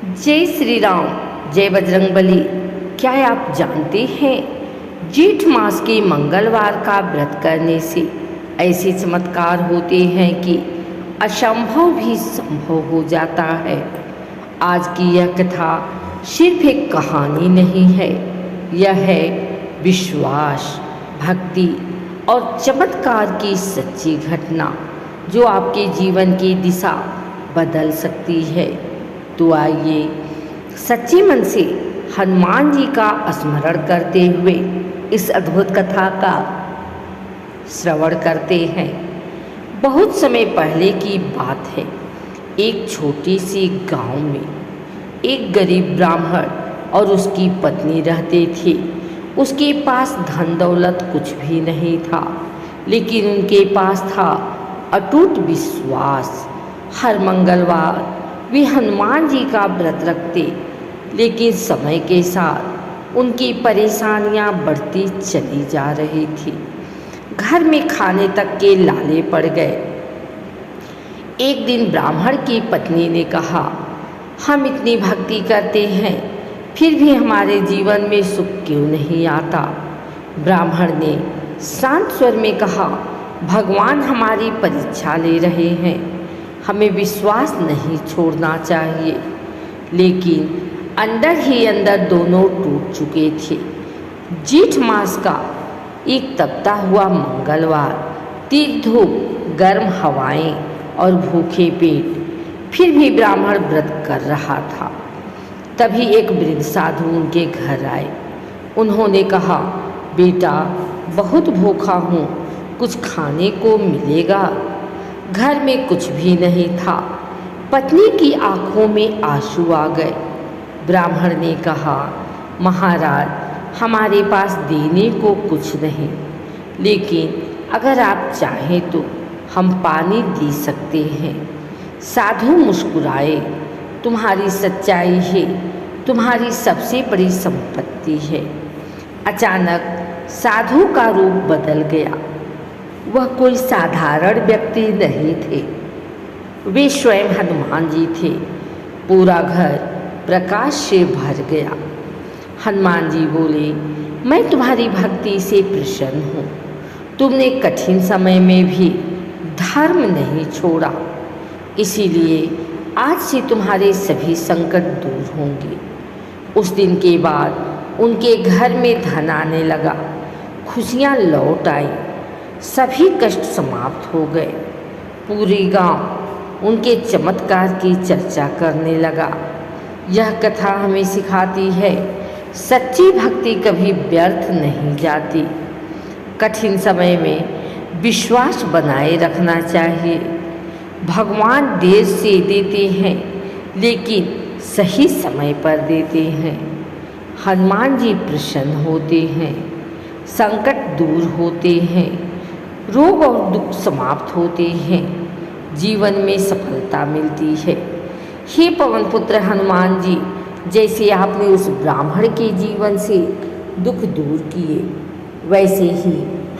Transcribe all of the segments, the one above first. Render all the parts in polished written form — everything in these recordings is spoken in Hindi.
जय श्री राम। जय बजरंगबली। क्या आप जानते हैं जेठ मास के मंगलवार का व्रत करने से ऐसे चमत्कार होते हैं कि असंभव भी संभव हो जाता है। आज की यह कथा सिर्फ एक कहानी नहीं है, यह है विश्वास, भक्ति और चमत्कार की सच्ची घटना जो आपके जीवन की दिशा बदल सकती है। तो आइए सच्चे मन से हनुमान जी का स्मरण करते हुए इस अद्भुत कथा का श्रवण करते हैं। बहुत समय पहले की बात है। एक छोटी सी गांव में एक गरीब ब्राह्मण और उसकी पत्नी रहते थे। उसके पास धन दौलत कुछ भी नहीं था, लेकिन उनके पास था अटूट विश्वास। हर मंगलवार वे हनुमान जी का व्रत रखते, लेकिन समय के साथ उनकी परेशानियां बढ़ती चली जा रही थी। घर में खाने तक के लाले पड़ गए। एक दिन ब्राह्मण की पत्नी ने कहा, हम इतनी भक्ति करते हैं, फिर भी हमारे जीवन में सुख क्यों नहीं आता। ब्राह्मण ने शांत स्वर में कहा, भगवान हमारी परीक्षा ले रहे हैं, हमें विश्वास नहीं छोड़ना चाहिए। लेकिन अंदर ही अंदर दोनों टूट चुके थे। जेठ मास का एक तपता हुआ मंगलवार, तीव्र धूप, गर्म हवाएं और भूखे पेट, फिर भी ब्राह्मण व्रत कर रहा था। तभी एक वृद्ध साधु उनके घर आए। उन्होंने कहा, बेटा बहुत भूखा हूँ, कुछ खाने को मिलेगा। घर में कुछ भी नहीं था। पत्नी की आंखों में आंसू आ गए। ब्राह्मण ने कहा, महाराज हमारे पास देने को कुछ नहीं, लेकिन अगर आप चाहें तो हम पानी दे सकते हैं। साधु मुस्कुराए, तुम्हारी सच्चाई है, तुम्हारी सबसे बड़ी संपत्ति है। अचानक साधु का रूप बदल गया। वह कोई साधारण व्यक्ति नहीं थे, वे स्वयं हनुमान जी थे। पूरा घर प्रकाश से भर गया। हनुमान जी बोले, मैं तुम्हारी भक्ति से प्रसन्न हूँ। तुमने कठिन समय में भी धर्म नहीं छोड़ा, इसीलिए आज से तुम्हारे सभी संकट दूर होंगे। उस दिन के बाद उनके घर में धन आने लगा, खुशियाँ लौट आई, सभी कष्ट समाप्त हो गए। पूरी गांव उनके चमत्कार की चर्चा करने लगा। यह कथा हमें सिखाती है, सच्ची भक्ति कभी व्यर्थ नहीं जाती। कठिन समय में विश्वास बनाए रखना चाहिए। भगवान देर से देते हैं, लेकिन सही समय पर देते हैं। हनुमान जी प्रसन्न होते हैं, संकट दूर होते हैं, रोग और दुख समाप्त होते हैं, जीवन में सफलता मिलती है। हे पवन पुत्र हनुमान जी, जैसे आपने उस ब्राह्मण के जीवन से दुख दूर किए, वैसे ही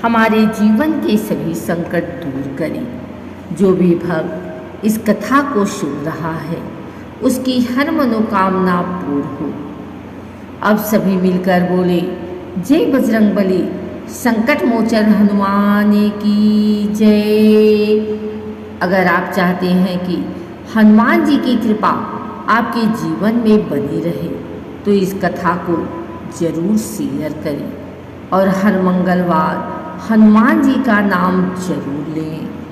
हमारे जीवन के सभी संकट दूर करें। जो भी भक्त इस कथा को सुन रहा है, उसकी हर मनोकामना पूर्ण हो। अब सभी मिलकर बोले, जय बजरंगबली, संकट मोचन हनुमान की जय। अगर आप चाहते हैं कि हनुमान जी की कृपा आपके जीवन में बनी रहे, तो इस कथा को जरूर शेयर करें और हर मंगलवार हनुमान जी का नाम जरूर लें।